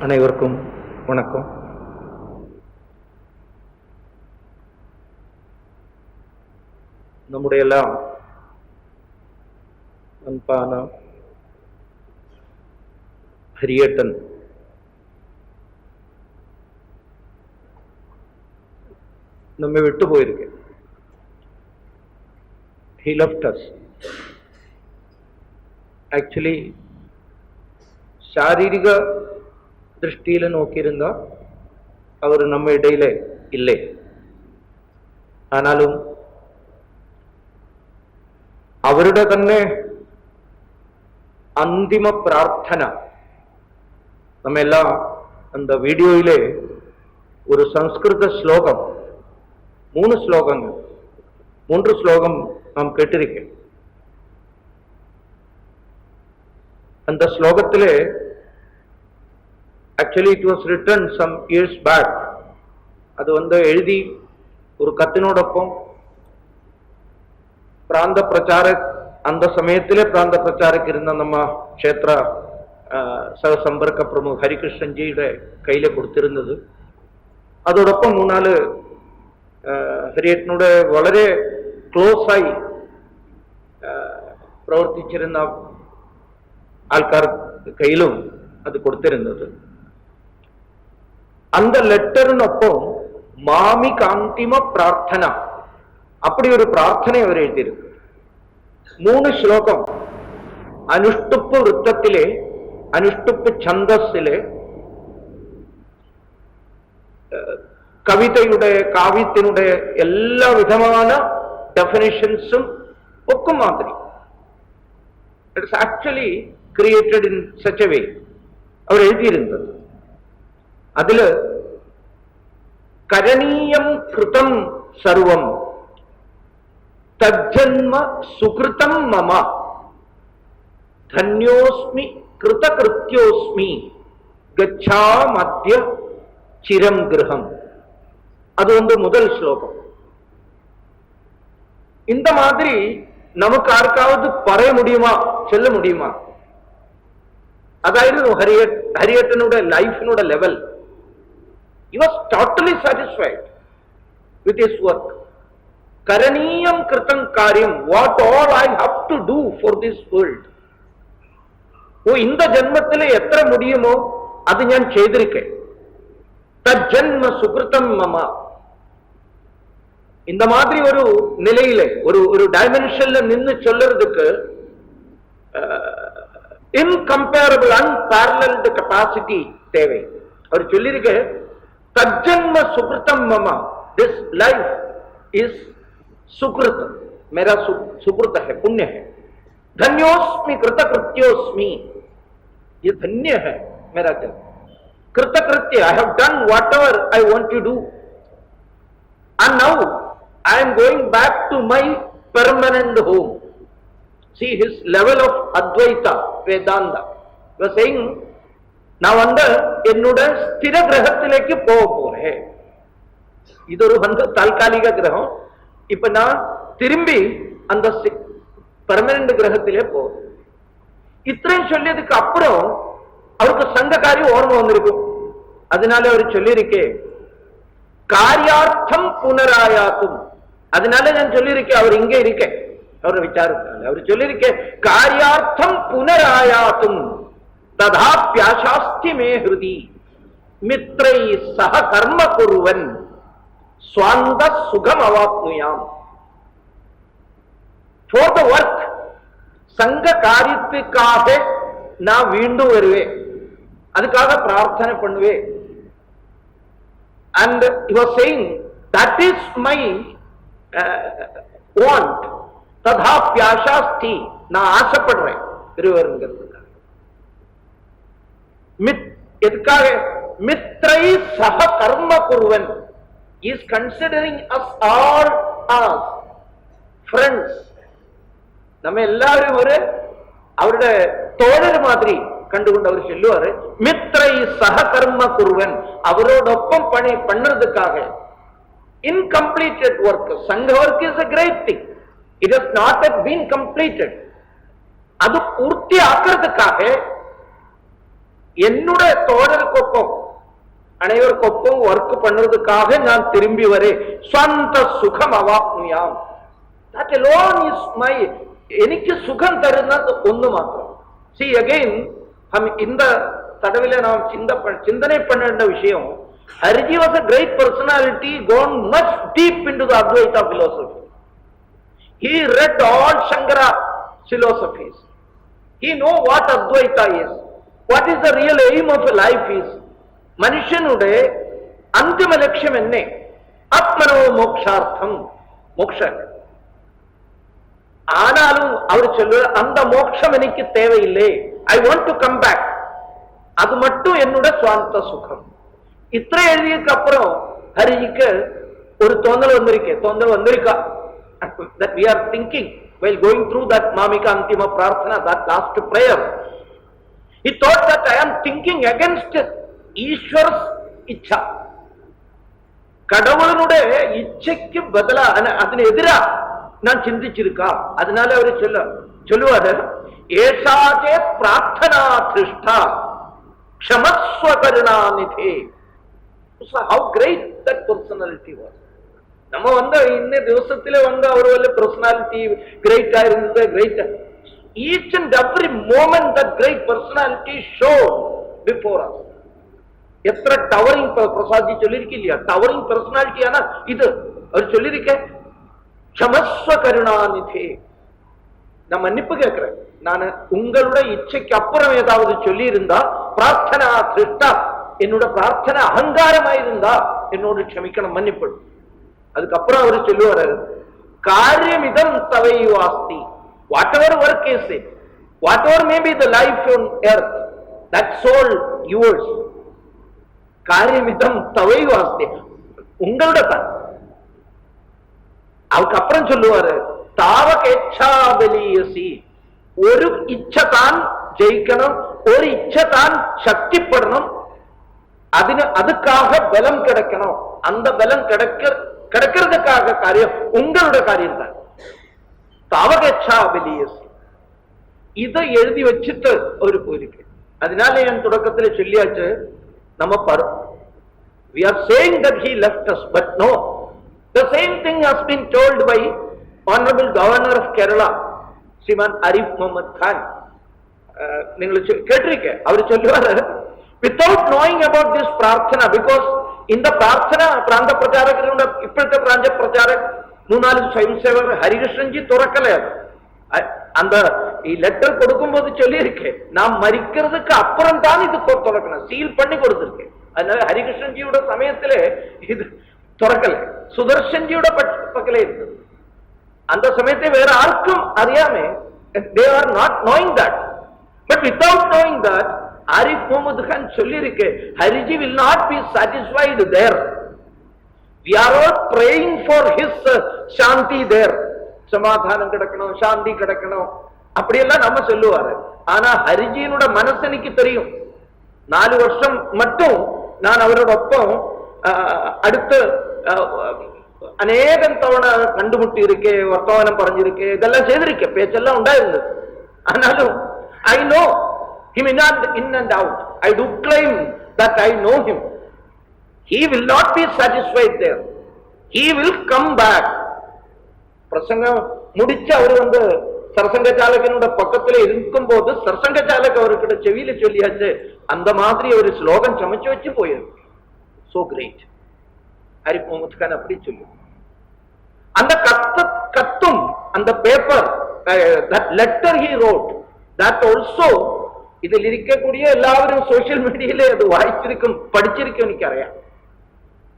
அனைவருக்கும் வணக்கம். நம்முடைய எல்லாம் அன்பான ஹரியட்டன் நம்மை விட்டு போயிருக்கு. He left us. Actually, ശാരീരിക ദൃഷ്ടിയിൽ നോക്കിയിരുന്ന അവർ നമ്മ ഇടയിലെ ഇല്ലേ. ആനാലും അവരുടെ തന്നെ അന്തിമ പ്രാർത്ഥന നമ്മെല്ലാം அந்த வீடியோயிலே ஒரு சம்ஸ்கிருத ஸ்லோகம், 3 ஸ்லோகம் நாம் கேட்டிருக்கேன். அந்த ஸ்லோகத்திலே actually it was written some years back. அது எழுதி ஒரு கத்தினோடொപ്പം പ്രാന്ത പ്രചാരക് அந்த സമയത്തിലെ പ്രാന്ത പ്രചാരക് ഇരുന്ന നമ്മ ക്ഷേത്ര സഹസമ്പർക്ക പ്രമുഖ ഹരികൃഷ്ണൻജിയുടെ കയ്യിൽ കൊടുത്തിരുന്നത്. അതോടൊപ്പം 3-4 ഹരിയേട്ടനോട് വളരെ ക്ലോസായി പ്രവർത്തിച്ചിരുന്ന ആൾക്കാർ കയ്യിലും അത് കൊടുത്തിരുന്നത്. அந்த லெட்டரினொப்பம் மாமிகாந்திம பிரார்த்தனா அப்படி ஒரு பிரார்த்தனை அவர் எழுதியிருக்கு. 3 ശ്ലോകം അനുഷ്ടുപ്പ് വൃത്തത്തിലെ അനുഷ്ടുപ്പ് ഛന്ദസ്സിലെ കവിതയുടെ കാവ്യത്തിനുടെ എല്ലാ വിധமான ഡെഫിനിഷൻസും ഒക്കെ മാതിരി it's actually created in such a way അവർ എഴുതിയിരുന്നത്. അതില് കരണീയം കൃതം സർവം തജ്ജന്മ സുകൃതം മമ ധന്യോസ്മി കൃതകൃത്യോസ്മി ഗച്ഛാമദ്യ ചിരം ഗൃഹം. அது முதல் ஸ்லோகம். இந்த மாதிரி நமக்கு யாருக்காவது பறைய முடியுமா, சொல்ல முடியுமா? அதாவது ஹரியட்டனோட லைஃபினோட level. He was totally satisfied with his work. Karaniyam kritam karyam, what all I have to do for this world. இந்த ஜென்மத்திலே எത്ര முடியுமோ அது ഞാൻ ചെയ്തിരിக்கேன். தஜ்ஜன்ம சுகிருதம் மம. இந்த மாதிரி ஒரு நிலையில ஒரு டைமென்ஷன்ல நின்னு சொல்றதுக்கு incomparable unparalleled capacity தேவை. அவர் சொல்லிருக்க तज्जन्म सुकृतम ममा, दिस लाइफ इज सुकृत, मेरा सुकृत है, पुण्य है. धन्योस्मि कृतकृत्योस्मि, ये धन्य है मेरा जन्म. कृतकृत्य, I have done whatever I want to do and now I am going back to my permanent home. See his level of Advaita Vedanta. He was saying, நான் என்னோட ஸ்திர கிரகத்திலேக்கு போக போறேன். இது ஒரு தற்காலிக கிரகம். இப்ப நான் திரும்பி அந்த பெர்மனன்ட் கிரகத்திலே போறேன். இത്രയും சொல்லியதுக்கு அப்புறம் அவருக்கு சங்க காரியம் ஓர்ம வந்திருக்கும். அதனால அவர் சொல்லியிருக்கே காரியார்த்தம் புனராயாத்தும். அதனால நான் சொல்லியிருக்கேன் அவர் இங்கே இருக்கேன் அவர் விசாரத்தால் அவர் சொல்லியிருக்கேன் காரியார்த்தம் புனராயாத்தும் ததாப்யாசாஸ்தி மே ஹிருதி மித்ரை சக கர்ம குருவன் ஸ்வாந்த சுகம் அவாப்னுயாம். ஃபார் த ஒர்க், சங்க காரியத்துக்காக நான் மீண்டும் வருவேன், அதுக்காக பிரார்த்தனை பண்ணுவேன். and he was saying that is my want. ததாப்யாசாஸ்தி, நான் ஆசைப்படுறேன் திருவருங்கிறது. எதுக்காக? மித்ரை சக கர்ம குருவன், is considering as all as friends. நம்ம எல்லாரும் ஒரு அவருடைய தோழர் மாதிரி கண்டுகொண்டு அவர் சொல்லுவாரு மித்ரை சக கர்ம குருவன், அவரோடொப்பம் பணி பண்றதுக்காக. இன்கம்ப்ளீட்டட் ஒர்க், சங்க work is a great thing, it has not yet been completed. அது பூர்த்தி ஆக்கிறதுக்காக என்னுடைய தோழருக்கொப்பம் அனைவருக்கொப்பம் ஒர்க் பண்றதுக்காக நான் திரும்பி வரேன். ஸ்வந்த சுகம் அவாப்னுயாம். That alone is my, எனக்கு சுகம் தருന്നത് ஒன்று மாத்திரம். See again, இந்த தடவையில நாம் சிந்தனை பண்ண விஷயம், Hariji was a great personality, gone much deep into the Advaita philosophy. He read all Shankara philosophies. He know what Advaita is, what is the real aim of life is. மனுஷனுடைய அந்திம லட்சியம் என்ன? ஆத்மனோ மோக்ஷார்த்தம், மோக்ஷம். ஆனாலும் அவர் சொல்லுவார், அந்த மோட்சம் எனக்கு தேவையில்லை, I want to come back, அது மட்டும் என்னோட சுவாந்த சுகம். இத்தனை எழுதியதுக்கு அப்புறம் ஹரிஜிக்கு ஒரு தோன்றல் வந்திருக்கா. That we are thinking while going through that Mamika Antima Prarthana, that last prayer. He thought that I am thinking against Ishwar's ichha. கடவுளனுடைய இச்சைக்கு பதிலா அதன் எதிரா நான் சிந்திச்சிருக்கா. அதனால அவரு சொல்லுவாரு, ஏசாஜே Prarthana திருஷ்டா க்ஷமஸ்வ கருணாநிதே. How great that personality was. நம்ம இன்ன திவசத்திலே அவர் வல்ல personality great-ஆ இருந்தது, great. Each and every moment that great personality showed before us. எத்தனை டவரிங் பிரசாத்ஜி சொல்லிருக்கு இல்லையா, டவரிங் பர்சனாலிட்டி. ஆனா இது அவர் சொல்லிருக்க, க்ஷமஸ்வ கருணாநிதே. நான் மன்னிப்பு கேட்கிறேன், நான் உங்களுடைய இச்சைக்கு அப்புறம் ஏதாவது சொல்லி இருந்தா, பிரார்த்தனா திருஷ்டா, என்னோட பிரார்த்தனை அகங்காரமாயிருந்தா என்னோடு க்ஷமிக்கணும், மன்னிப்படும். அதுக்கப்புறம் அவர் சொல்லுவாரு, காரியமிதம் தவையுவாஸ்தி. Whatever work is it, whatever may be the life on earth, that's all yours. காரியமிதம் தவையுவாஸ்தி, உங்களோட தான். அதுக்கப்புறம் சொல்லுவாரு, தாவகேச்சாபலியசி. ஒரு இச்சை தான் ஜெயிக்கணும், ஒரு இச்சை தான் சக்திப்படணும், அதுக்காக பலம் கிடைக்கணும். அந்த பலம் கிடைக்கிறதுக்காக காரியம் உங்களோட காரியம் தான். தாவகேச்சாபலியசி. இதை எழுதி வச்சுட்டு ஒரு போயிருக்கு. அதனால என் தொடக்கத்தில் சொல்லியாச்சு, நம்ம we are saying that he left us, but no, the same thing has been told by honorable governor of Kerala, Sriman Arif Muhammad Khan. நீங்கள் கேட்டிருக்க, அவர் சொல்லுவாரு, without knowing about this prarthana, because இந்த பிரார்த்தனா பிராந்த பிரச்சாரகரோட இப்பத்த பிராஞ்ச பிரச்சாரக் 3-4 ஸ்வயம்சேவகர் ஹரிகிருஷ்ணன்ஜி துறக்கல. அந்த லெட்டர் கொடுக்கும் போது சொல்லி இருக்கேன், நான் மறிக்கிறதுக்கு அப்புறம் தான் இது துறக்கணும், சீல் பண்ணி கொடுத்திருக்கேன். அதனால ஹரிகிருஷ்ணன்ஜியோட சமயத்துல இது துறக்கல, சுதர்ஷன்ஜியோட பக்கல இருக்கு. அந்த சமயத்தை வேற யாருக்கும் அறியாம, they are not knowing that, but without knowing that, Arif Muhammad Khan சொல்லிருக்கு, Hariji will not be satisfied there. We are all praying for his shanti there. சமாதானம் கிடைக்கணும், சாந்தி கிடைக்கணும், அப்படியெல்லாம் நம்ம சொல்லுவாரு. ஆனா ஹரிஜியினோட மனசு எனக்கு தெரியும். 4 வருஷம் மட்டும் நான் அவரோட ஒப்பம் அடுத்து அநேகம் தவணை கண்டுமுட்டி இருக்கேன், வர்த்தமானம் பறஞ்சிருக்கேன், இதெல்லாம் செய்திருக்கேன், பேச்செல்லாம் உண்டாயிருந்தது. ஆனாலும் I know him in and out. I do claim that I know him. He will not be satisfied there. He will come back. பிரசங்கம் முடிச்சு அவர் சரசங்க சாலகனோட பக்கத்துல இருக்கும் போது சரசங்க சாலக அவர்கிட்ட செவியில சொல்லியாச்சு, அந்த மாதிரி ஒரு ஸ்லோகம் சமைச்சு வச்சு போயிருக்கு. So great. Arif Muhammad Khan அப்படி சொல்லு. அந்த கத்தும் அந்த paper, that letter he wrote, that also இதில் இருக்கக்கூடிய எல்லாரும் சோசியல் மீடியால அது வாய்ச்சிருக்கும், படிச்சிருக்கும், எனக்கு அறியாம்.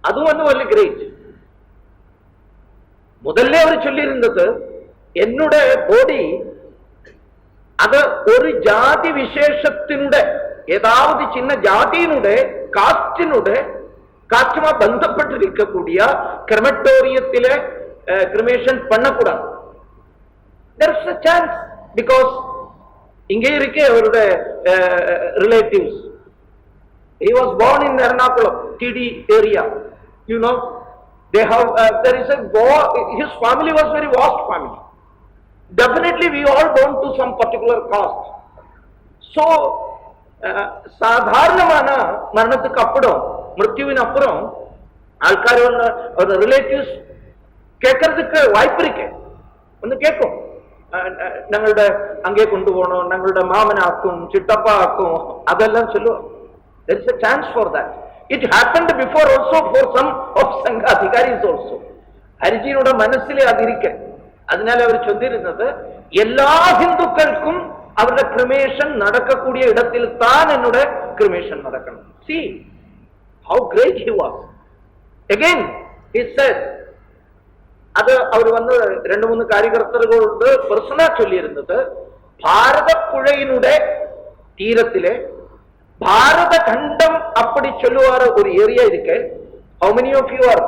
அதுவும் വലിയ கிரேட். முதல்ல அவர் சொல்லி இருந்தது, என்னோட பாடி அது ஒரு ஜாதி விசேஷத்தினுடைய ஏதாவது சின்ன ஜாதியினுடைய காஸ்டுமா பந்தப்பட்டிருக்கக்கூடிய கிரெமட்டோரியத்திலே கிரிமேஷன் பண்ணக்கூடாது. There is a chance because இங்கே இருக்க அவருடைய relatives, he was born in Ernakulam, TD area, you know, they have there is a his family was very vast family. Definitely we all belong to some particular caste. So சாதாரணமான மரணத்துக்கு அப்புறம், மிருத்யுவின் அப்புறம் ஆள்கார் வந்து relatives கேட்கறதுக்கு வாய்ப்பு இருக்கு. ஒண்ணு கேட்கும், ഞങ്ങളുടെ அங்கே கொண்டு போனோம், ഞങ്ങളുടെ மாமனாக்கும் சித்தப்பாக்கும் அதெல்லாம் சொல்லுவோம். There is a chance for that. It happened before also for some of Sangha Adhikaris also. ஹரிஜியோட மனசிலே அது இருக்கு. அதனால அவர் சொல்லியிருந்தது, எல்லா ஹிந்துக்களுக்கும் அவருடைய கிரிமேஷன் நடக்கக்கூடிய இடத்தில் தான் என்னோட கிரிமேஷன் நடக்கணும். See how great he was. Again he said, அது அவர் வந்து 2-3 காரியகர்த்தர்களோடு பர்சனா சொல்லி இருந்தது, பாரத புழையினுடைய தீரத்திலே பாரத கண்டம் அப்படி சொல்லுவார ஒரு ஏரியா இருக்கு. How many of you are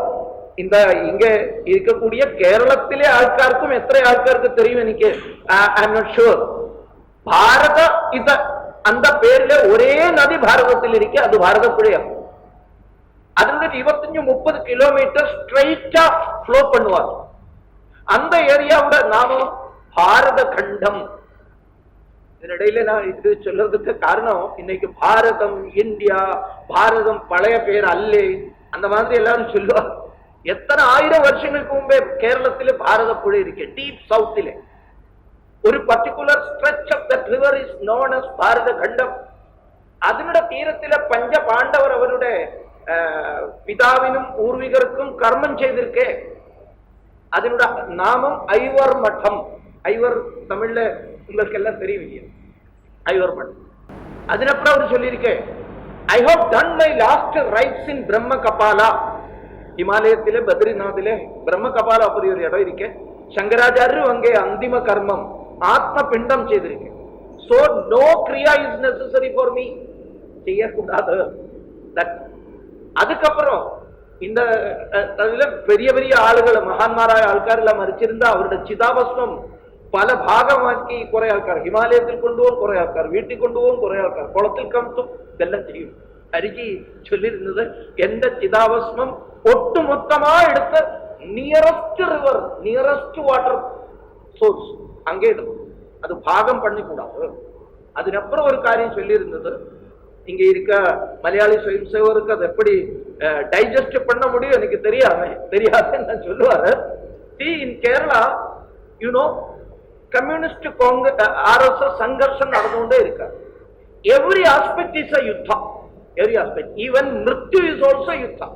இந்த இங்க இருக்கக்கூடிய கேரளத்திலே ஆൾക്കാർക്കും எத்தனை ஆൾക്കാർക്ക് தெரியும் எனக்கு I am not sure. பாரத இத அந்த பேர்ல ஒரே நதி பாரதத்தில் இருக்கு, அது பாரத புழையாகும். அதுல 25-30 கிலோமீட்டர் ஸ்ட்ரைட்டா ஃப்ளோ பண்ணுவார். அந்த ஏரியாவோட நாமம் பாரத கண்டம். இதனிடையில நான் இது சொல்றதுக்கு காரணம், இன்னைக்கு பாரதம், இந்தியா, பாரதம் பழைய பேர் அல்லே, அந்த மாதிரி எல்லாரும் சொல்லுவார். எத்தனை 1000 வருஷங்களுக்கு முன்பே கேரளத்திலே பாரத புழை இருக்கு, டீப் சவுத்திலே. ஒரு particular stretch of that river is known as Bharata Khandam. அதனுடைய தீரத்தில பஞ்ச பாண்டவர் அவருடைய பிதாவினும் பூர்வீகருக்கும் கர்மம் செய்திருக்கே. அதனுடைய நாமம் ஐவர் மட்டம். ஐவர் தமிழ்ல உங்களுக்கு எல்லாம் தெரியும் இல்லையா, ஐவர் மட்டம். அதனப்புறம் அவர் சொல்லியிருக்கேன், I have done my last rites in Brahma Kapala. ஹிமாலயத்திலே பத்ரிநாத்திலே பிரம்ம கபாலா அப்படி ஒரு இடம் இருக்கு. சங்கராச்சாரியர் அங்கே அந்திம கர்மம் ஆத்ம பிண்டம் செய்திருக்கு. So no kriya is necessary for me, செய்யக்கூடாது. அதுக்கப்புறம் இந்த பெரிய பெரிய ஆளுகளை, மகான்மாராய ஆൾക്കാരെല്ലാം മരിച്ചിരുന്ന അവരുടെ ചിതാഭസ്മം പല ഭാഗമാക്കി കുറെ ആൾക്കാർ ഹിമാലയത്തിൽ കൊണ്ടുപോകും, കുറെ ആൾക്കാർ വീട്ടിൽ കൊണ്ടുപോകും, കുറെ ആൾക്കാർ കുളത്തിൽ കമത്തും, ഇതെല്ലാം ചെയ്യും. ഹരിജി ചൊല്ലിരുന്നത്, എന്റെ ചിതാഭസ്മം ഒട്ടുമൊത്തമായി എടുത്ത് nearest river, nearest water source அங்கே இடும், அது பாகம் பண்ணிக்கூடாது. அதுக்கப்புறம் ஒரு காரியம் சொல்லியிருந்தது, இங்க இருக்க மலையாளி சுயம் சேவருக்கு அது எப்படி டைஜஸ்ட் பண்ண முடியும் எனக்கு தெரியாது நான் சொல்லுவாரு. In Kerala you know communist Congress RSS சங்கர்ஷம் நடந்துகொண்டே இருக்காரு. Every aspect is a yuddham, every aspect. Even mrityu is also yuddham.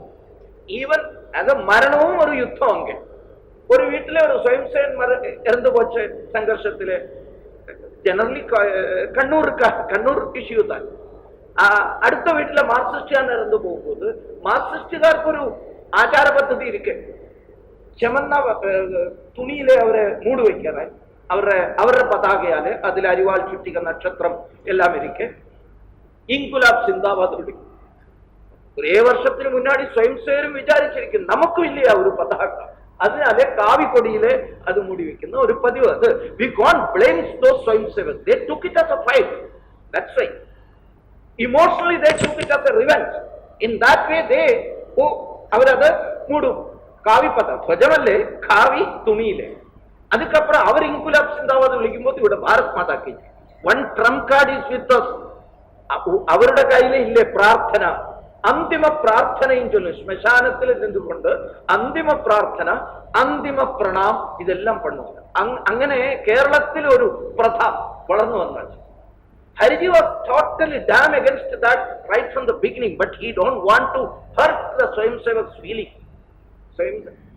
Even அது மரணமும் ஒரு யுத்தம். அங்கே ஒரு வீட்டில் ஒரு சுயம்சேவன் இறந்து போச்சு சங்கர்ஷத்திலே. ஜெனரலி கண்ணூர் இஷ்யூ தான். അടുത്ത വീട്ടിലെ മാർക്സിസ്റ്റാണ് ഇറന്നു പോകുന്നത്. മാർക്സിസ്റ്റുകാർക്ക് ഒരു ആചാര പദ്ധതി ഇരിക്കെ, ചെമന്ന തുണിയിലെ അവരെ മൂട് വയ്ക്കാറ്, അവരുടെ പതാകയാല് അതിൽ അരിവാൾ ചുറ്റിക നക്ഷത്രം എല്ലാം ഇരിക്കെ ഇൻകുലാബ് സിന്ദാബാദ് വിളിക്കും. ഒരേ വർഷത്തിന് മുന്നാടി സ്വയംസേവരും വിചാരിച്ചിരിക്കും നമുക്കും ഇല്ലയാ ഒരു പതാക, അതിനാലെ കാവിക്കൊടിയിലെ അത് മൂടി വെക്കുന്ന ഒരു പതിവ്. അത് we can't blame those swayamsevak, they took it as a fight. That's right. Emotionally they took it as a revenge. In that way they அவரது மூடும். காவி பதா துவஜமல்லே, காவி துணியிலே. அதுக்கப்புறம் அவர் இன்குலாப் சிந்தாபாத் விളിக்கும் போது இவட பாரத் மாதா கி one Trump card is with us. அவருடைய கையிலே இல்லை பிரார்த்தனா, அந்திம பிரார்த்தனைன்னு சொல்லு. ஸ்மசானத்தில் நின்று கொண்டு அந்திம பிரார்த்தனா, அந்திம பிரணாம் இதெல்லாம் பண்ணுவாங்க. അങ്ങനെ കേരളത്തിൽ ഒരു പ്രഥ വളർന്നു വന്നാச்சு. Hariji was totally damn against that right from the beginning, but he don't want to hurt the Swayamsevak's feeling.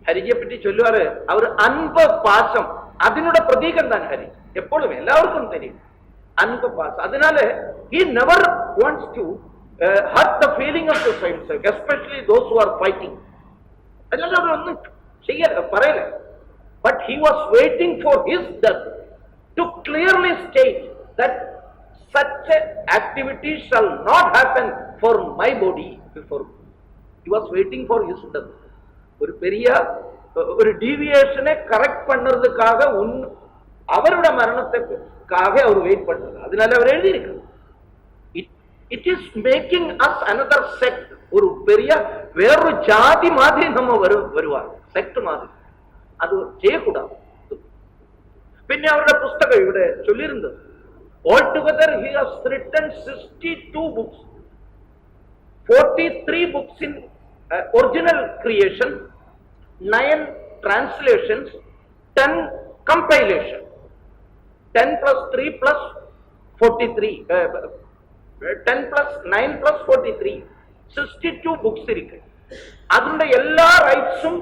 Harijiye പറ്റി ചൊല്ലുവാറ്, അവർ അൻപ് പാസം അതിനുടെ പ്രതീകം തന്നെ ഹരി. എപ്പോഴും എല്ലാവർക്കും தெரியும் അൻപ് പാസം. അതിനാല് he never wants to hurt the feeling of the Swayamsevak, especially those who are fighting. അതിനാല് അവരൊന്നും പറയില്ല. But he was waiting for his death to clearly state that such activity shall not happen for my body before me. He was waiting for his death. ஒரு பெரிய ஒரு டீவியேஷனை correct பண்றதுக்காக அவருடைய மரணத்துக்காக அவர் wait பண்றாரு. அதனால அவர் எழுதியிருக்கார், it is making us another sect. ஒரு பெரிய வேறொரு ஜாதி மாதிரி நம்ம வருவார், செக்ட் மாதிரி. அது செய்யக்கூடாது. പിന്നെ അവരുടെ പുസ്തകം ഇവിടെ ചൊല്ലിയിരുന്നത്, Altogether, he has written 62 books, 43 books in original creation, 9 translations, 10 compilation. 10 plus 3 plus 43, 10 plus 9 plus 43, 62 books ഇരിക്കും. അതിന്റെ എല്ലാ റൈറ്റ്സും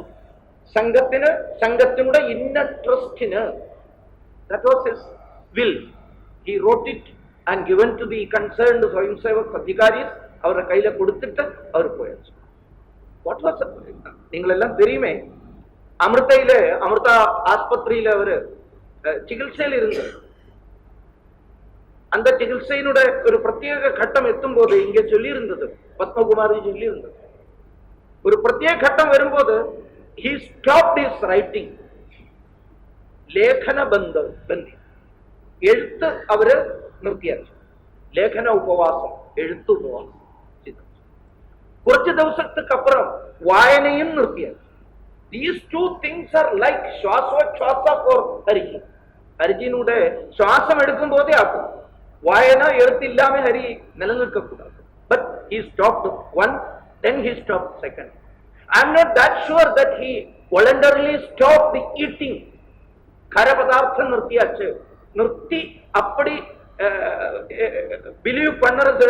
സംഘത്തിനുടെ inner ട്രസ്റ്റിന്, that was his will. He wrote it and given to the concerned swayamsevak adhikaris. അവരുടെ കയ്യിൽ കൊടുത്തിട്ട് അവർ പോയി. വാട്ട് വാസ്, നിങ്ങളെല്ലാം തെരിയുമേ, അമൃത ആസ്പത്രിയിൽ അവര് ചികിത്സയിൽ ഇരുന്നു. அந்த சிகிச்சையினுடைய ஒரு பிரத்யேக கட்டம் எத்தும்போது இங்கே சொல்லியிருந்தது, பத்மகுமாரி சொல்லியிருந்தது, ஒரு பிரத்யேக கட்டம் வரும்போது he stopped his writing. ലേഖന ബന്ധി, എഴുത്ത് അവര് നിർത്തിയാച്ചു. ലേഖന ഉപവാസം, എഴുത്തു ഉപവാസം. കുറച്ച് ദിവസത്തിനപ്പുറം വായനയും നിർത്തിയാച്ചു. These two things are like ശ്വാസോച്ഛ്വാസ for Hariji. ഹരിജിനുടെ ശ്വാസം എടുക്കും പോതെ ആക്കും. വായന എഴുത്തില്ലാമെ Hari നിലനിൽക്കക്കൂടാது. But he stopped one, then he stopped second. I am not that sure that he voluntarily stopped the eating. ഖരപദാർത്ഥം നിർത്തി അപ്പടി ബിലീവ് പണ്ണത്.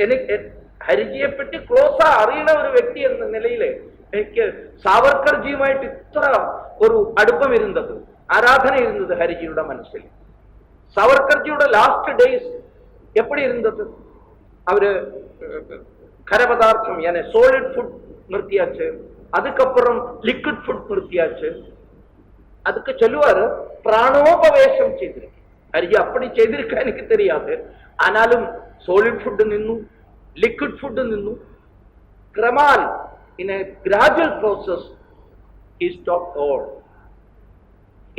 എനിക്ക് ഹരിജിയെ പറ്റി ക്ലോസാ അറിയുന്ന ഒരു വ്യക്തി എന്ന നിലയിൽ എനിക്ക് സാവർക്കർജിയുമായിട്ട് ഇത്ര ഒരു അടുപ്പം ഇരുന്നത്, ആരാധന ഇരുന്നത് ഹരിജിയുടെ മനസ്സിൽ. സാവർക്കർജിയുടെ ലാസ്റ്റ് ഡേയ്സ് എപ്പടി ഇരുന്നത്, അവര് ഖരപദാർത്ഥം സോളിഡ് ഫുഡ് നിർത്തിയാച്ച്, അതുക്കപ്പുറം ലിക്വിഡ് ഫുഡ് നിർത്തിയാച്ച്, அதுக்கு சொல்லுவாரு பிராணோபவேசம் செய்திருக்கு. ஹரிஜி அப்படி செய்திருக்க எனக்கு தெரியாது. ஆனாலும் சோலிட் ஃபுட் நின்னு, லிக்விட் ஃபுட் நின்னு, கிரமால் in a gradual process he stopped all.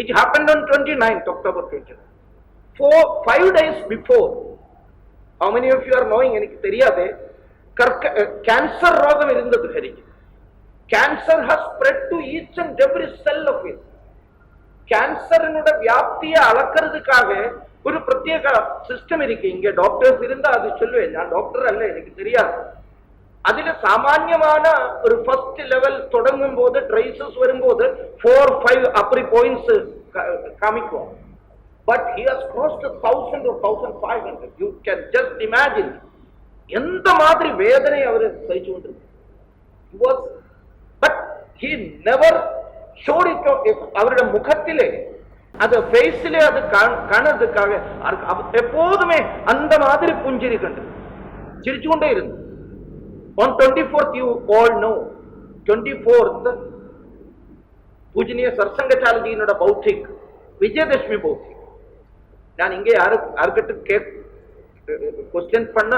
It happened on 29th October 29. 5 days before, how many of you are knowing, എനിക്ക് தெரியாது, cancer രോഗം ഇരുന്നത് Hariji. Cancer has spread to each and every cell of it. கேன்சரினுடைய வியாப்தியை அளக்கிறதுக்காக ஒரு பிரத்யேக system இருக்கு. இங்க doctors இருந்தா அது சொல்லுவேன், நான் டாக்டர் அல்ல, எனக்கு தெரியாது. அதுல சாமான்யமான ஒரு ஃபர்ஸ்ட் லெவல் தொடங்கும் போது ட்ரைசஸ் வரும்போது 4-5 அப்படி பாயிண்ட்ஸ் காமிக்கும். But he has crossed 1000 or 1500. You can just imagine எந்த மாதிரி வேதனை அவர் சகிச்சு கொண்டிருந்தார். But he never showed it. அவருடைய முகத்திலே, அது ஃபேஸிலே அது காணறதுக்காக எப்போதுமே அந்த மாதிரி புஞ்சிரி கண்டு சிரிச்சுக்கொண்டே இருந்து. On 24th, you all know, 24th പൂജനീയ സർസംഘചാലജിയുടെ ബൗദ്ധിക് Vijayadashami ബൗദ്ധിക്. ഞാൻ ഇங்கே யாருக்கிட்ட question பண்ண,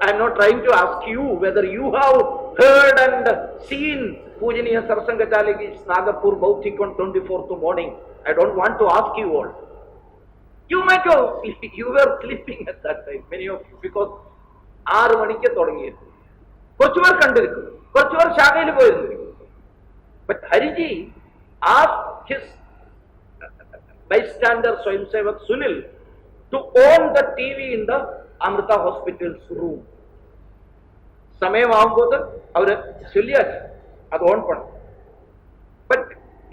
I am not trying to ask you whether you have heard and seen പൂജനീയ സർസംഘചാലജി's Nagapur Bauthik on 24th morning. I don't want to ask you all. You might have, you were sleeping at that time, many of you, because 6 മണിക്ക് തുടങ്ങിയത്. കുറച്ചുപേർ കണ്ടിരിക്കും, കുറച്ചുപേർ ശാഖയിൽ പോയിരുന്നിരിക്കും. But Hariji asked his bystander Swayamsevak Sunil to own the TV in the Amrita Hospital's room. സമയമാകുമ്പോൾ അവര് ചൊല്ലിയാச்சு അത് on പണം. But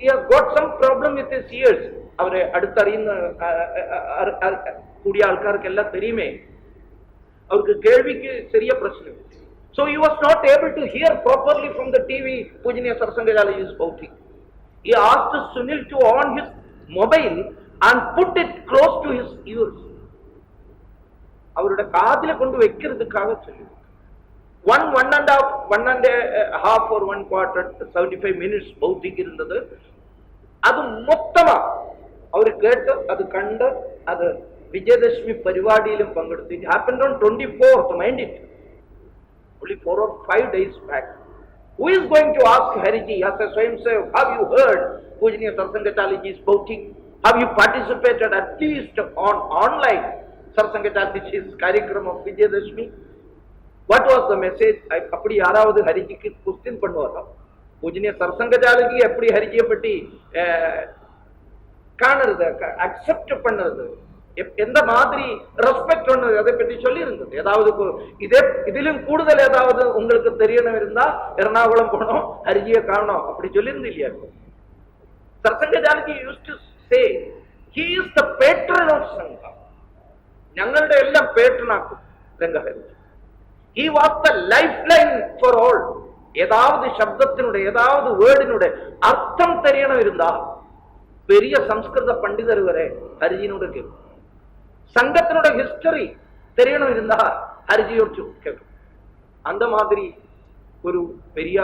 he has got some problem with his ears. അവരെ അടുത്തറിയുന്ന കൂടിയ ആൾക്കാർക്കെല്ലാം தெரியுமே, അവർക്ക് കേൾവിക്ക് ചെറിയ പ്രശ്നം. So he was not able to hear properly from the TV പൂജനീയ സർസംഘചാലജി's Bauthik. He asked Sunil to on his mobile and put it close to his ears. അവരുടെ കാതിലെ കൊണ്ട് വെக்கிறதுக்காக சொல்லி 1 and a half or 1/4 75 minutes Bauthik இருந்தது. അത് മൊത്തമാ അവർ കേട്ട്, അത് കണ്ട്, അത് വിജയദശമി പരിപാടിയിലും പങ്കെടുത്തു. It happened on 24th, mind it, only 4 or 5 days back. Who is going to ask Hariji as a Swayamsevak, have you heard പൂജനീയ സർസംഘചാലജി's Bauthik? Have you participated at least on online സർസംഘചാലജി's कार्यक्रम of Vijayadashmi? What was the message? அப்படி யாராவது ஹரிஜிக்கு question பண்ணுவாரா? பூஜனீய சர்சங்கஜாலஜி எப்படி ஹரிஜியை பற்றி காணறது, accept பண்ணுறது, எந்த மாதிரி respect ஒண்ணு அதை பற்றி சொல்லி இருந்தது. ஏதாவது இதே இதிலும் கூடுதல் ஏதாவது உங்களுக்கு தெரியணும் இருந்தா எர்ணாகுளம் போனோம், ஹரிஜியை காணோம், அப்படி சொல்லியிருந்து இல்லையா? Shradhanjali used to say, he is the patron of Sangha. ഞങ്ങളുടെ എല്ലാം പേട്രനാക്കും രംഗ Hariji. He was the lifeline for all. ஏதாவது சப்தத்தினுடைய ஏதாவது வேர்டினுடைய அர்த்தம் தெரியணும் இருந்தா பெரிய சம்ஸ்கிருத பண்டிதர் வரை ஹரிஜினோட கேட்கும். சங்கத்தினோட ஹிஸ்டரி தெரியணும் இருந்தா ஹரிஜியோடு கேட்கும். அந்த மாதிரி ஒரு பெரிய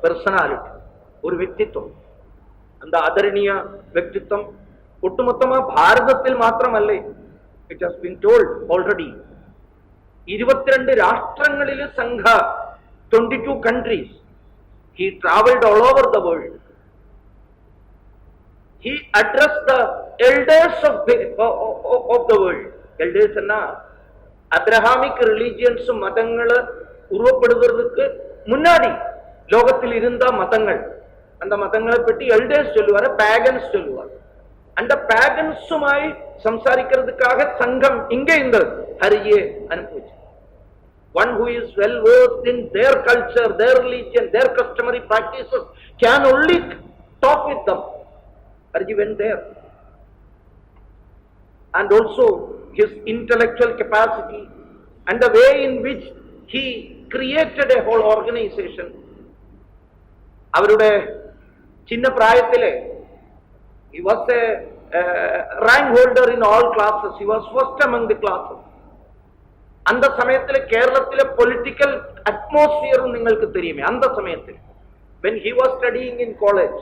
பெர்சனாலிட்டி, ஒரு വ്യക്തിത്വം, அந்த ஆதரணீய വ്യക്തിത്വം ஒட்டுமொத்தமா பாரதத்தில் மாத்திரமல்ல. It has been told already. 22 രാഷ്ട്രങ്ങളിൽ സംഘ, 22 countries. He traveled all over the world. He addressed the elders of the world. Elders enna Abrahamic religions மதங்கள உருவப்படுவதற்கு முன்னாடி லோகத்தில் இருந்த மதங்கள், அந்த மதங்களை பற்றி எல்டர்ஸ் சொல்லுவார், பேகன்ஸ் சொல்லுவார். அந்த பேகன்ஸுமாய் சம்சாரிக்கிறதுக்காக சங்கம் இங்கே இந்த ஹரிஜியை அனுப்பிச்சு. One who is well versed in their culture, their religion, their customary practices can only talk with them. Hariji went there. And also his intellectual capacity and the way in which he created a whole organization. അവരുടെ ചിന്ന പ്രായത്തിലെ he was a rank holder in all classes. He was first among the classes. அந்த சமயத்தில் கேரளத்திலே political அட்மாஸ்பியரும் നിങ്ങൾക്ക് தெரியுமே. அந்த சமயத்தில் when he was studying in college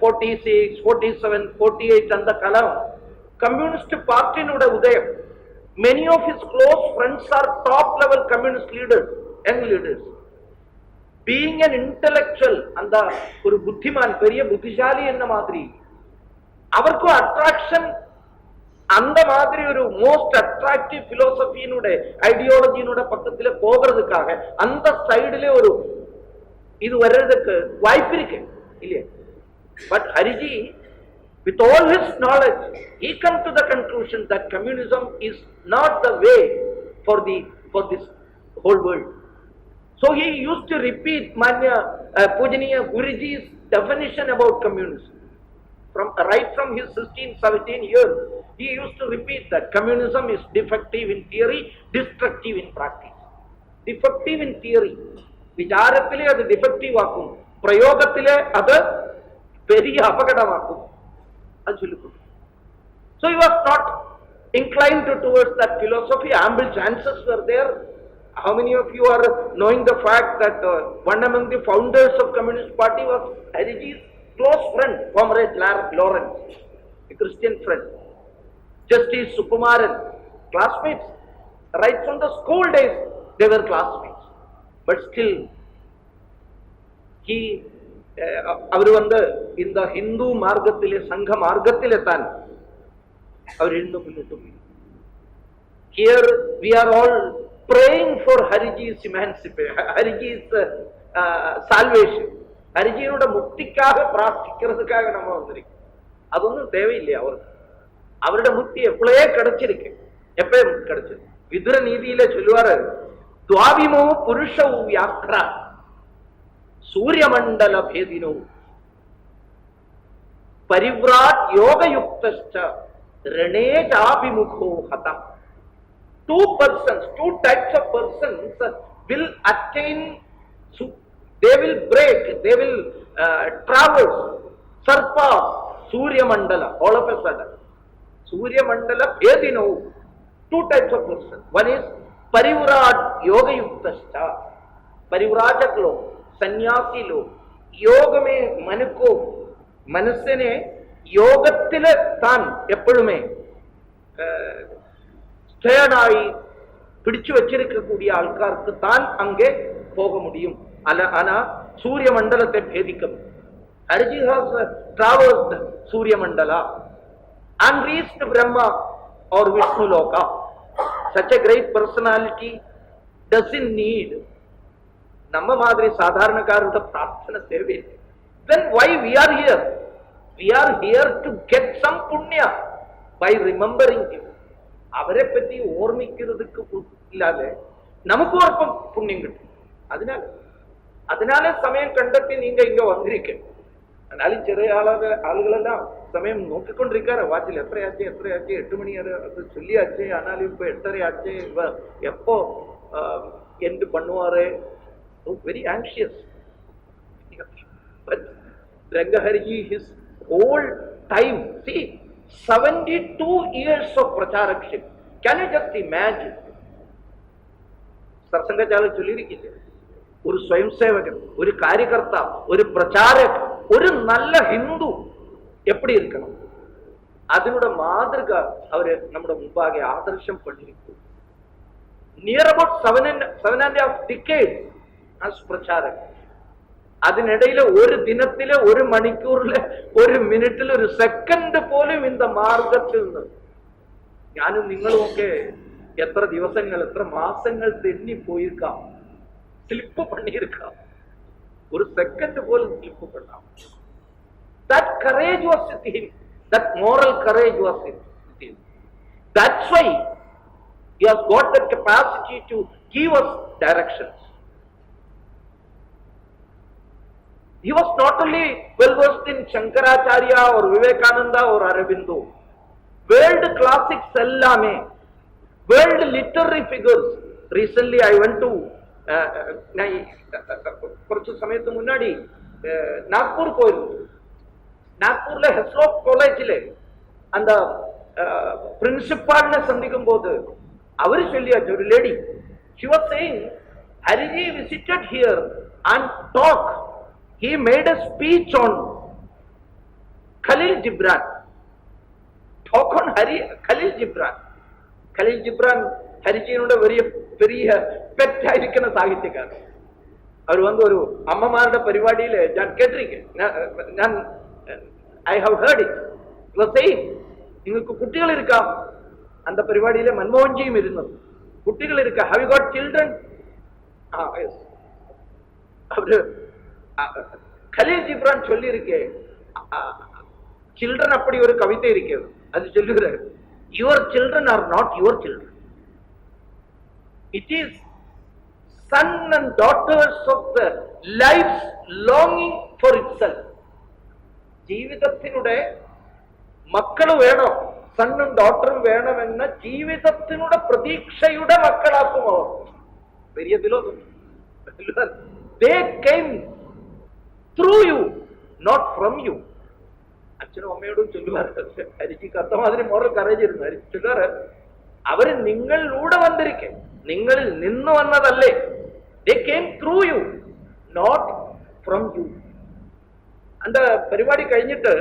46, 47, 48 அந்த காலம் communist பார்ட்டியினுடைய உதயம். many of his close friends are top level communist leaders, young leaders. being an intellectual, அந்த ஒரு புத்திமான், பெரிய புத்திசாலி என்ன மாதிரி அவருக்கு அட்ராக்ஷன், அந்த மாதிரி ஒரு மோஸ்ட் அட்ராக்டிவ் பிலோசபியினுடைய ஐடியாலஜியினுடைய பக்கத்துல போகிறதுக்காக அந்த சைடுல ஒரு இது வர்றதுக்கு வாய்ப்பு இருக்கு இல்லையா? But Hariji with all his knowledge he come to the conclusion that communism is not the way for this whole world. So he used to repeat Manya Pujaniya Guruji's definition about communism. Right from his 16-17 years, he used to repeat that communism is defective in theory, destructive in practice. Defective in theory, വിചാരത്തിലെ അത് defective ആക്കും, പ്രയോഗത്തിലെ അത് പെരിയ അപകടമാക്കും. അത് ചൊല്ലിക്കൊണ്ടു. So he was not inclined towards that philosophy. Ample chances were there. How many of you are knowing the fact that one among the founders of Communist Party was Hariji's close friend, Comrade Lawrence, a Christian friend. Justice Sukumaran, classmates. Right from the school days, they were classmates. But still, he, avaru vandu in the Hindu margathile, Sangha margathile than, avaru innu munnottu. Here we are all praying for Hariji's emancipation, Hariji's salvation. ஹரிஜியோட முக்திக்காக பிரார்த்திக்கிறதுக்காக நம்ம வந்திருக்கோம். அது ஒன்றும் தேவையில்லையா அவருக்கு? அவரோட முக்தி எப்பளே கிடைச்சிருக்கு. எப்ப கிடைச்சிருக்கு? விதுர நீதியில சொல்லுவாரு, துவாபிமோ புருஷௌ வியாக்ரா சூரிய மண்டல பேதினோ பரிவ்ராட் யோகயுக்தஸ்ச ரணே சாபிமுகோ ஹதா. Two types of persons will attain, they will break, they will traverse, surpass Surya Mandala all of a sudden. Surya Mandala Bhedino, two types of persons. One is Parivraj Yoga Yuktascha, Parivrajak lo, Sannyasi lo, Yoga me Manukko, Manasene, Yogathile Tan, Eppadume, ஸ்டேடாய் பிடிச்சு வச்சிருக்கக்கூடிய ஆள்காருக்கு தான் அங்கே போக முடியும். ஆனா சூரிய மண்டலத்தை பேதிக்கும். Hariji has traversed Surya Mandala and reached Brahma or Vishnu Loka. Such a great personality doesn't need நம்ம மாதிரி சாதாரணக்காரோட பிரார்த்தனை தேவை. Then why we are here? We are here to get some punya. by remembering him. അവരെ പറ്റി ഓർമ്മിക്കുന്നതുക്ക് ഇല്ലാതെ നമുക്ക് ഉറപ്പം പുണ്യം കിട്ടും. അതിനാലെ സമയം കണ്ടെത്തി നീങ്ക ഇങ്ങ വന്നിരിക്കും. എന്നാലും ചെറിയ ആളുകളെല്ലാം സമയം നോക്കിക്കൊണ്ടിരിക്കാറ്. വാച്ചിൽ എത്രയാച്ചേ 8 മണി അത് ചൊല്ലിയാച്ചേ, ആനാലും ഇപ്പൊ 8:30 ആച്ചേ, ഇവ എപ്പോ എന്ത് പണുവാറേ, very anxious. But Rangahariji, his whole time, see, 72 years of pracharakship. Can you just imagine? സത്സംഗശാല ചൊല്ലിയിരിക്കില്ല, ഒരു സ്വയം സേവകൻ, ഒരു കാര്യകർത്ത, ഒരു പ്രചാരകൻ, ഒരു നല്ല ഹിന്ദു എപ്പടി ഇരിക്കണം, അതിനുടെ മാതൃക അവര് നമ്മുടെ മുമ്പാകെ ആദർശം പണിയിരിക്കും. നിയർ അബൌട്ട് 7.5 decades ആസ് പ്രചാരകൻ. അതിനിടയിലെ ഒരു ദിനത്തിലെ, ഒരു മണിക്കൂറിലെ, ഒരു മിനിറ്റിലെ, ഒരു സെക്കൻഡ് പോലും இந்த മാർഗത്തിൽ നിന്ന് ഞാനും നിങ്ങളുമൊക്കെ എത്ര ദിവസങ്ങൾ, എത്ര മാസങ്ങൾ തെന്നിപ്പോയിരിക്കാം, സ്ലിപ്പ് പണിയിരിക്കാം. ഒരു സെക്കൻഡ് പോലും slip പണ്ണാം. That courage was with him. That moral courage was with him. That's why he has got that capacity to give us directions. He was not only well versed in Shankaracharya or Vivekananda or Aurobindo. World classics ellame, world literary figures. Recently I went to കുറച്ച് സമയത്ത് മുന്നാടി നാഗ്പൂർ പോയിരുന്നു. നാഗ്പൂരിലെ ഹെസ്ലോപ്പ് കോളേജിലെ அந்த പ്രിൻസിപ്പാളിനെ സന്ധിക്കുമ്പോൾ അവര് ചൊല്ലിയാച്ച ഒരു lady, she was saying, Hariji visited here and talk. He made a speech on Khalil Gibran. Talk on Khalil Gibran. Khalil Gibran ഹരിജിയുടെ പെരിയ പെറ്റായിരിക്കുന്ന സാഹിത്യക്കാരൻ. അവർ വന്ന് ഒരു അമ്മമാരുടെ പരിപാടിയിൽ ഞാൻ കേട്ടിരിക്കും, ഞാൻ ഐ ഹാവ് ഹേർഡ് ഇറ്റ്. നിങ്ങൾക്ക് കുട്ടികൾ ഇരിക്കാം. அந்த പരിപാടിയിലെ മൻമോഹൻജിയും ഇരുന്നത്. കുട്ടികൾ ഇരിക്കാം. Have you got children? അവര് கலீல் ஜிப்ரான் சொல்லி இருக்கே, சில்ட்ரன் அப்படி ஒரு கவிதை இருக்கிறது. அது சொல்லுகிறார், your children are not your children, it is son and daughters of the life's longing for itself. ജീവിതത്തിനുടെ മക്കള് വേണം, സണ്ണും ഡോട്ടറും വേണമെന്ന ജീവിതത്തിനുടെ പ്രതീക്ഷയുടെ മക്കളാക്കും അവർ. വലിയ ദിലോസം. They came through you, not from you. അച്ഛനും അമ്മയോടും ചൊല്ലുവാറ്, ഹരിജിക്ക് അത്രമാതിരി മോറൽ കറേജ് ഇരുന്നു. ചൊല്ലുവാറ്, അവര് നിങ്ങളിലൂടെ വന്നിരിക്കെ, നിങ്ങളിൽ നിന്ന് വന്നതല്ലേ. They came through you, not from you. அந்த പരിപാടി കഴിഞ്ഞിട്ട്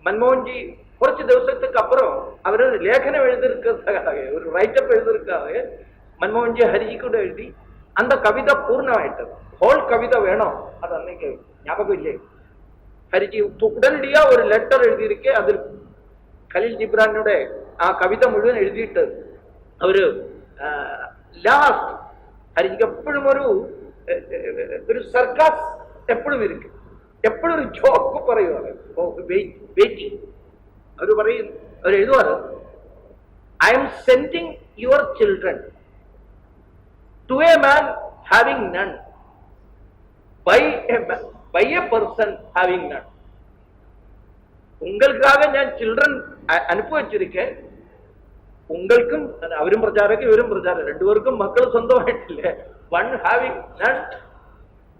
മൻമോഹൻജി കുറച്ച് ദിവസത്തേക്ക് അപ്പുറം അവരൊരു ലേഖനം എഴുതിയിരിക്കാതെ, ഒരു റൈറ്റപ്പ് എഴുതിയിരിക്കാതെ മൻമോഹൻജി ഹരിജിക്കൂടെ എഴുതി. அந்த കവിത പൂർണ്ണമായിട്ട് ഹോൾ കവിത വേണോ അത് അന്നേക്ക് ஞாபகമില്ലേ. ഹരിജി ഉടനടിയാ ഒരു ലെറ്റർ എഴുതിയിരിക്കെ അതിൽ ഖലീൽ ജിബ്രാനുടെ ആ കവിത മുഴുവൻ എഴുതിയിട്ട് അവര് ലാസ്റ്റ് ഹരിജിക്ക് എപ്പോഴും ഒരു സർക്കാസ് എപ്പോഴും ഇരിക്കും, എപ്പോഴും ഒരു ജോക്ക് പറയുവാണ്. അവര് പറയും, അവരെഴുതുവാറ്, I'm sending your children to a man having none, by a person having none. உங்களுக்காக ഞാൻ ചിൽഡ്രൻ അനുഭവിച്ചിരിക്കെ, ഉങ്ങൾക്കും, അവരും പ്രചാരക്കും ഇവരും പ്രചാരം, രണ്ടുപേർക്കും മക്കൾ സ്വന്തമായിട്ടില്ലേ. One having none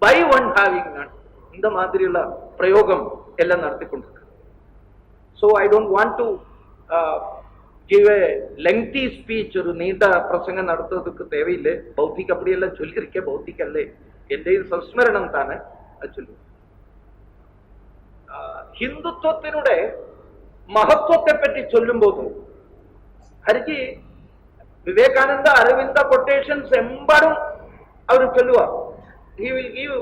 by one having none. இந்த மாதிரிയുള്ള പ്രയോഗം എല്ലാം നടത്തിക്കൊണ്ടിരിക്കും. So I don't want to give a lengthy speech, ഒരു നീണ്ട പ്രസംഗം നടത്തുന്നതൊക്കെ தேவையில்லை. ഭൗതിക അപ്പടിയെല്ലാം ചൊല്ലിയിരിക്കെ, ഭൗതികല്ലേ എന്റെയും സംസ്മരണം താനെ അത് ചൊല്ലു. ഹിന്ദുത്വത്തിനുടെ മഹത്വത്തെ പറ്റി ചൊല്ലുമ്പോൾ ഹരിജി വിവേകാനന്ദ അരവിന്ദ കൊട്ടേഷൻസ് എമ്പാടും അവർ ചൊല്ലുക. He will give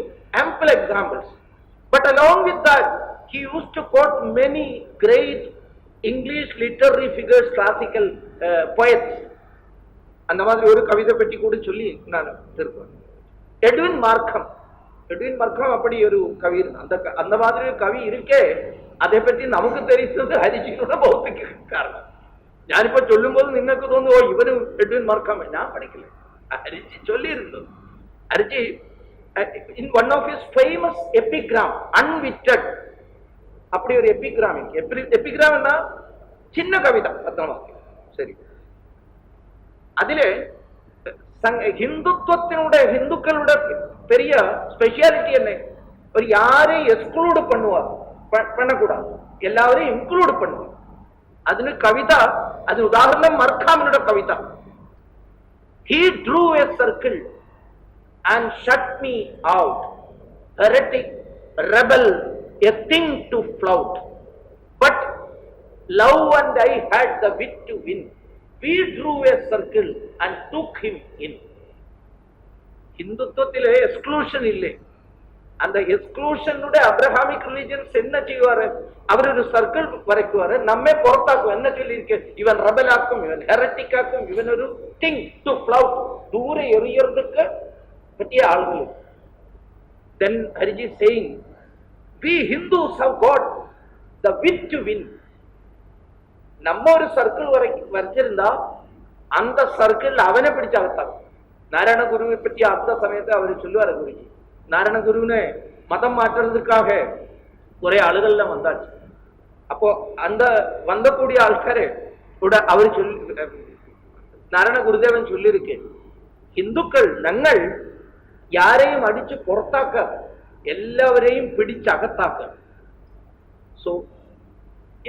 ample examples, but along with that he used to quote many great English literary figures, classical poets. அந்த மாதிரி ஒரு கவிதை பெட்டி கூட சொல்லி நான் திருப்பேன். எட்வின் மார்க்கம், எட்வின் மர்க்கம் அப்படி ஒரு கவி அந்த மாதிரி கவி இருக்கே. அதை பற்றி நமக்கு தெரிந்தது ஹரிஜியோட பௌத்திக காரணம். ഞാനിപ്പോ ചൊല്ലുമ്പോൾ നിങ്ങൾക്ക് തോന്നുവോ ഇവന് എഡ്വിൻ മർക്കാം? ഞാൻ പഠിക്കില്ല. Hariji ചൊല്ലിയിരുന്നത്. Hariji in one of his famous epigram, unwitted, அப்படி ஒரு எபிகிராம் இருக்கு. எபிகிராம் என்ன? சின்ன கவிதை, பத்திரமா. சரி, அதிலே ஹிந்துக்களுடைய பெரிய ஸ்பெஷாலிட்டி என்ன? ஒரு யாரையும் எக்ஸ்க்ளூட் பண்ணக்கூடாது, எல்லாரையும் இன்க்ளூட் பண்ணுவார். അതിന് കവിത, അതിന് ഉദാഹരണം മർഖാമിനുടെ കവിത. He drew a circle and shut me out, heretic, rebel, a thing to flout. But love and I had the wit to win. We drew a circle and took him in. ഹിന്ദുത്വത്തിലെ exclusion ഇല്ലേ? அந்த எக்ஸ்க்ளூஷனுடைய Abrahamic religions என்ன செய்வாரு? அவர் ஒரு circle வரைக்குவாரு, நம்மை புறத்தாக்கும். என்ன சொல்லி இருக்கு? இவன் ரபலாக்கும், இவன் ஹெரட்டிக்காக்கும், இவன் ஒரு திங் டு ஃப்ளவுட், தூர எறியறதுக்கு பற்றிய ஆள்கள். Then Hariji saying, we Hindus have got the wit to win. நம்ம ஒரு சர்க்கிள் வரைச்சிருந்தா அந்த சர்க்கிள் அவனை பிடிச்சாகத்தான். நாராயண குருவை பற்றி அந்த சமயத்தை அவர் சொல்லுவார். குருஜி நாராயண குருவினை மதம் மாற்றுறதுக்காக ஒரே ஆளுகள்ல வந்தாச்சு. அப்போ அந்த வந்தக்கூடிய ஆட்காரு கூட அவர் நாராயண குருதேவன் சொல்லியிருக்கேன், இந்துக்கள் நங்கள் யாரையும் அடிச்சு புறத்தாக்க, எல்லாவரையும் பிடிச்சு அகத்தாக்க. சோ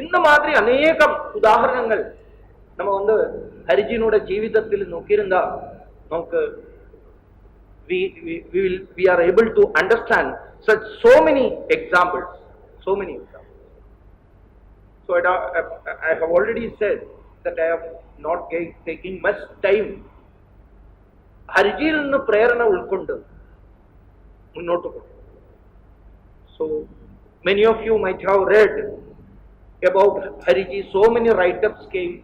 இந்த மாதிரி அநேகம் உதாரணங்கள் நம்ம ஹரிஜினோட ஜீவிதத்தில் நோக்கியிருந்தா நமக்கு we are able to understand so many examples. So I have already said that I am not taking much time. ഹരിജിയിൽ നിന്ന് പ്രേരണ ഉൾക്കൊണ്ട് മുന്നോട്ട് പോകും. So many of you might have read about Hariji. So many write-ups came.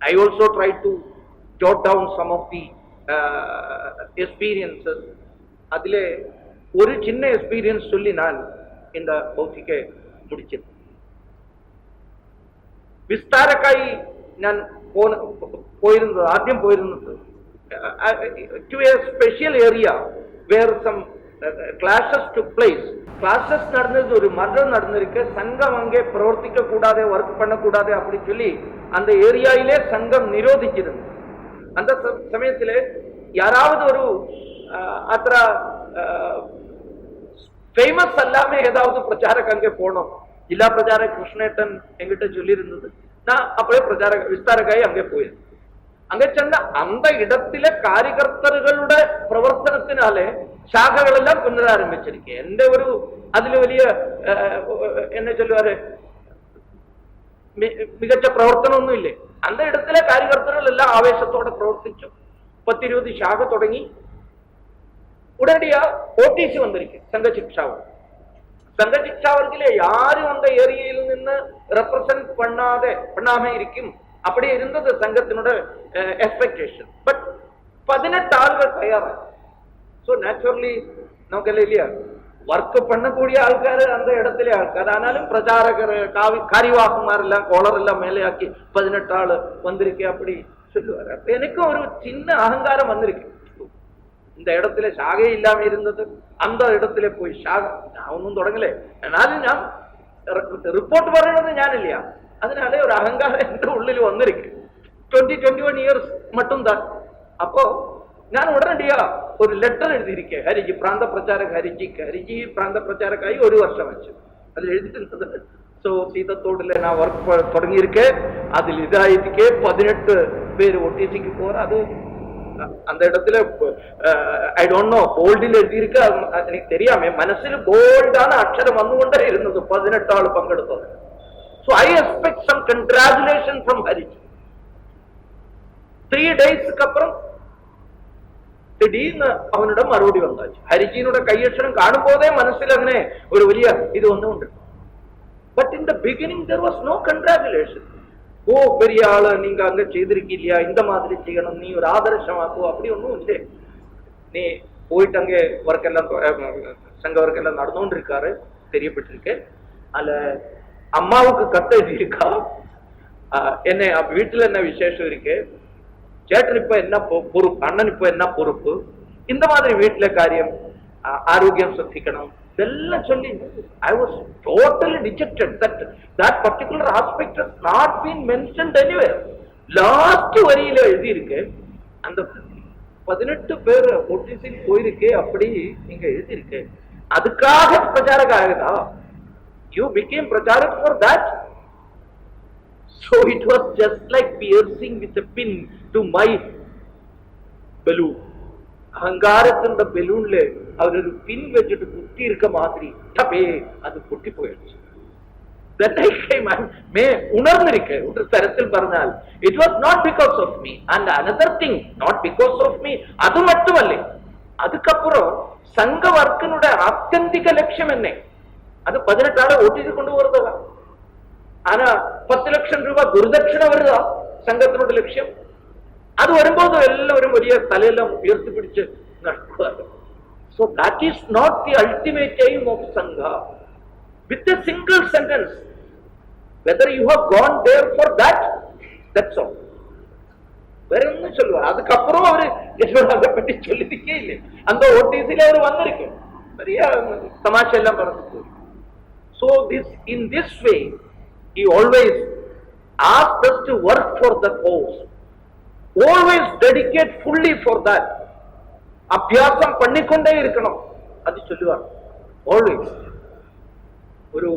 I also tried to jot down some of the experiences. அதிலே ஒரு சின்ன experience சொல்லி நான் இந்த பௌத்திக முடிச்சேன். விஸ்தாரக்காய் நான் போயிருந்தது, ஆദ്യം போயிருந்தது to a special area where some classes took place. Classes நடந்தது, ஒரு மன்றம் நடந்திருக்கு. சங்கம் அங்கே பிரவர்த்திக்க கூடாது, ஒர்க் பண்ணக்கூடாது அப்படி சொல்லி அந்த ஏரியாவிலே சங்கம் நிரோதிச்சிருந்தது. அந்த சமயத்திலே யாராவது ஒரு அത്ര ஃபேமஸ் அல்லாம ஏதாவது பிரச்சாரக் அங்கே போனோம். ஜில்லா பிரச்சாரக் கிருஷ்ணேட்டன் எங்கிட்ட சொல்லி இருந்தது. நான் அப்படியே விஸ்தாரக்காய் அங்கே போயிருந்தேன். அங்கே சென்ற அந்த இடத்திலே காரியகர்த்தர்களுடைய பிரவர்த்தனத்தினாலே ശാഖകൾ എല്ലാം പുനരാരംഭിച്ചിരിക്കുക. എന്റെ ഒരു അതില് വലിയ എന്നെ ചൊല്ലുവാറ് മികച്ച പ്രവർത്തനമൊന്നുമില്ലേ. அந்த இடத்துல காரியகர்த்தர்கள் எல்லாம் ஆவேசத்தோட பிரவர்த்திச்சு 10-20 ശാഖ தொடங்கி உடனடியா ஓடிசி வந்திருக்கு. சங்க சிக்ஷாவர்க்கிலே யாரும் அந்த ஏரியாவில் நின்று ரெப்ரசன்ட் பண்ணாம இருக்கும். அப்படி இருந்தது சங்கத்தினோட எக்ஸ்பெக்டேஷன். பட் 18 ஆள்கள் தயாராக. ஸோ நேச்சுரலி நமக்கெல்லாம் இல்லையா, ஒர்க் பண்ணக்கூடிய ஆள்காரு அந்த இடத்துல ஆள்காரு. ஆனாலும் பிரச்சாரகர் காரிவாகுமார் எல்லாம் கோளர் எல்லாம் மேலேயாக்கி 18 ஆள் வந்திருக்கு அப்படி சொல்லுவார். அப்ப எனக்கும் ஒரு சின்ன அகங்காரம் வந்திருக்கு. இந்த இடத்துல ശാഖை இல்லாம இருந்தது, அந்த இடத்துல போய் ശാഖை நான் ஒன்றும் தொடங்கல. ஆனாலும் நான் ரிப்போர்ட் പറയണത് ഞാനില്ല. அதனால ஒரு அகங்காரம் என்ற உள்ளில் வந்திருக்கு. 20-21 இயர்ஸ் மட்டும்தான். அப்போ நான் உடனடியா ஒரு லெட்டர் எழுதியிருக்கேன் ஹரிஜி பிராந்த பிரச்சாரக் ஹரிஜி பிராந்த பிரச்சாரக்காയി 1 வருஷம் ஆச்சு. அதில் எழுதிட்டு இருந்தது. ஸோ சீதத்தோடுல நான் ஒர்க் தொடங்கியிருக்கேன். அதில் இதாயிருக்கு 18 பேர் ஒடிசிக்கு போற. அது அந்த இடத்துல ஐ டோன்ட் நோ போல்டில் எழுதியிருக்கு, எனக்கு தெரியாம மனசில் போல்டான அக்ஷரம் வந்துகொண்டே இருந்தது. 18 ஆள் பங்கெடுத்தது. So I expect some congratulation from Hariji. 3 daysக்கு அப்புறம் திடீர்னு அவனோட மறுபடி வந்தாச்சு. ஹரிஜியோட கையക്ഷരം കാണുമ്പോதே മനസ്സിൽ അങ്ങനെ ഒരു വലിയ ഇത് ഒന്നുണ്ട്. But in the beginning there was no congratulation. ஓ பெரிய ஆளு, நீங்க அங்க செய்திருக்கீங்க, இந்த மாதிரி செய்யணும், நீ ஒரு ஆதர்சமாக்கோ, அப்படி ஒன்றும் இல்லை. நீ போயிட்டு அங்கே ஒர்க் எல்லாம் சங்க ஒர்க் எல்லாம் நடந்துட்டு இருக்காரு, தெரியப்பட்டிருக்கு. அதுல அம்மாவுக்கு கத்த எழுதியிருக்கா, என்ன வீட்டுல என்ன விசேஷம் இருக்கு, சேட்டன் இப்ப என்ன பொறுப்பு, அண்ணன் இப்ப என்ன பொறுப்பு, இந்த மாதிரி வீட்டுல காரியம், ஆரோக்கியம் ശ്രദ്ധിക്കണം இதெல்லாம் சொல்லி I was totally dejected that that particular aspect has not been mentioned anywhere. Last வரியில எழுதி இருக்கு, அந்த 18 பேர் நோட்டீஸில் போயிருக்கு, அப்படி நீங்க எழுதி இருக்கு. அதுக்காக பிரச்சாரக ஆகுதா? You became பிரச்சாரக் for that. So it was just like piercing with a pin to my balloon. அகங்காரத்தின் பெலூன்ல அவர் ஒரு பின் வச்சுட்டு குத்தி இருக்க மாதிரி டபே அது குட்டி போயிடுச்சு. உணர்ந்திருக்க ஒரு தரத்தில் പറഞ്ഞാൽ it was not because of me and another thing not because of me. அது மட்டுமல்ல, அதுக்கப்புறம் சங்க வர்க்கனுடைய ஆത്യന്തിക லட்சியம் என்ன, அது 18 ஆளை ஓட்டிட்டு கொண்டு வருதா, ஆனா 10 லட்சம் ரூபாய் குருதட்சிணை வருதா சங்கத்தினுடைய லட்சியம். அது வரும்போது எல்லாரும் വലിയ തലയെല്ലാം ഉയർത്തി പിടിച്ച് നടക്കുക. So that is not the ultimate aim of Sangha. With a single sentence, whether you have gone there for that, that's all. வேற ஒன்னும் சொல்லுவார். அதுக்கப்புறம் அவரு அதை பற்றி சொல்லிருக்கே இல்லை. அந்த ஓடிசில அவர் வந்திருக்கு, பெரிய தமாஷா எல்லாம் பறந்து. So in this way he always asked us to work for the cause. Always dedicate fully for that. அபியாசம் பண்ணிக்கொண்டே இருக்கணும், அது சொல்லுவார். Always. ஒரு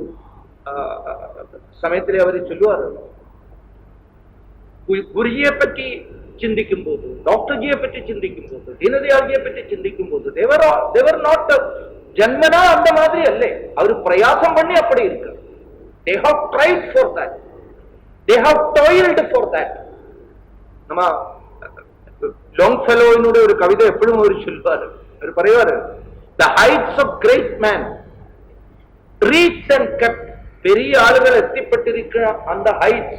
சமயத்திலே அவர் சொல்லுவார், குருஜியை பற்றி சிந்திக்கும் போது, டாக்டர்ஜியை பற்றி சிந்திக்கும் போது, தீனதயாள்ஜியை பற்றி சிந்திக்கும் போது, தேவர் நாட் ஜன்மனா அந்த மாதிரி அல்ல, அவர் பிரயாசம் பண்ணி அப்படி இருக்கு. They have tried for that. They have toiled for that. நம்ம ലോങ് ഫെലോയിനൂടെ ഒരു കവിത എപ്പോഴും അവർ ചൊല്ലുവാറ്, അവർ പറയുവാറ്, the heights of great man reached and kept. பெரிய ஆளுകൾ എത്തിപ്പെട്ടിരിക്കുന്ന அந்த heights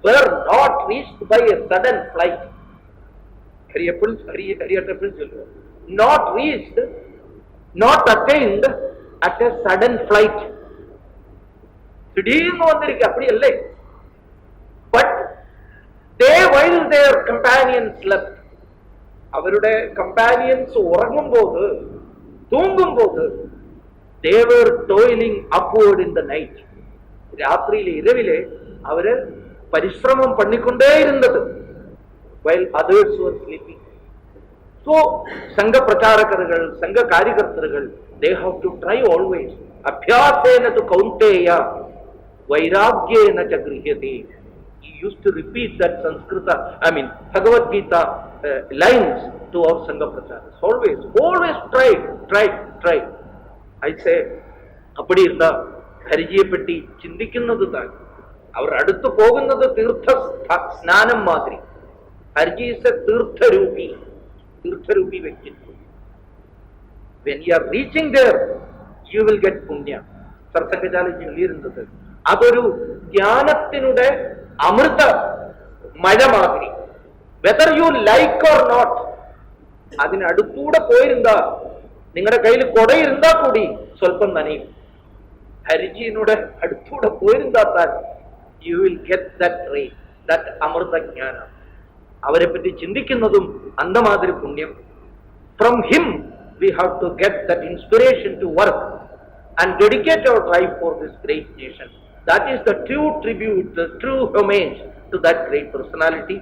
were not reached by a sudden flight. சொல்லுவார், not reached, not attained at a sudden flight. திடீர்னு வந்திருக்கு அப்படி இல்லை. But they, while their companions slept, அவருடைய companions உறங்கும் போது, தூங்கும் போது, they were toiling upward in the night. രാത്രിയിലെ இரவிலே அவரு പരിശ്രമം பண்ணிக்கொண்டே இருந்தது, while others were sleeping. So സംഘ പ്രചാരകர்கள், സംഘ കാര്യകർത്തകൾ, they have to try always. അഭ്യാസേന തു കൗന്തേയ വൈരാഗ്യേന ച ഗൃഹ്യതേ. He used to repeat that Sanskrita, Bhagavad Gita lines to our Sangha Pracharas. Always try. I say, அப்படி இருந்தா ഹരിജിയെ പറ്റി ചിന്തിക്കുന്നത് താൻ, അവർ അടുത്ത് പോകുന്നത് തീർത്ഥ സ്നാനം മാതിരി. ഹരിജി is a തീർത്ഥരൂപി വ്യക്തിത്വം. When you are reaching there, you will get punya. സർസംഘചാലി ചൊല്ലിയിരുന്നത് അതൊരു ജ്ഞാനത്തിനുടെ അമൃത മഴ മാതിരി. Whether you like or not, അതിനടുത്തൂടെ പോയിരുന്നാ, നിങ്ങളുടെ കയ്യിൽ കൊടയിരുന്നാ കൂടി സ്വല്പം നനയും. ഹരിജിയുടെ അടുത്തൂടെ പോയിരുന്നാൽ you will get that ray, that amrita jnanam. അവരെ പറ്റി ചിന്തിക്കുന്നതും അന്തമാതിരി പുണ്യം. From him we have to get that inspiration to work and dedicate our life for this great nation. That is the true tribute, the true homage to that great personality.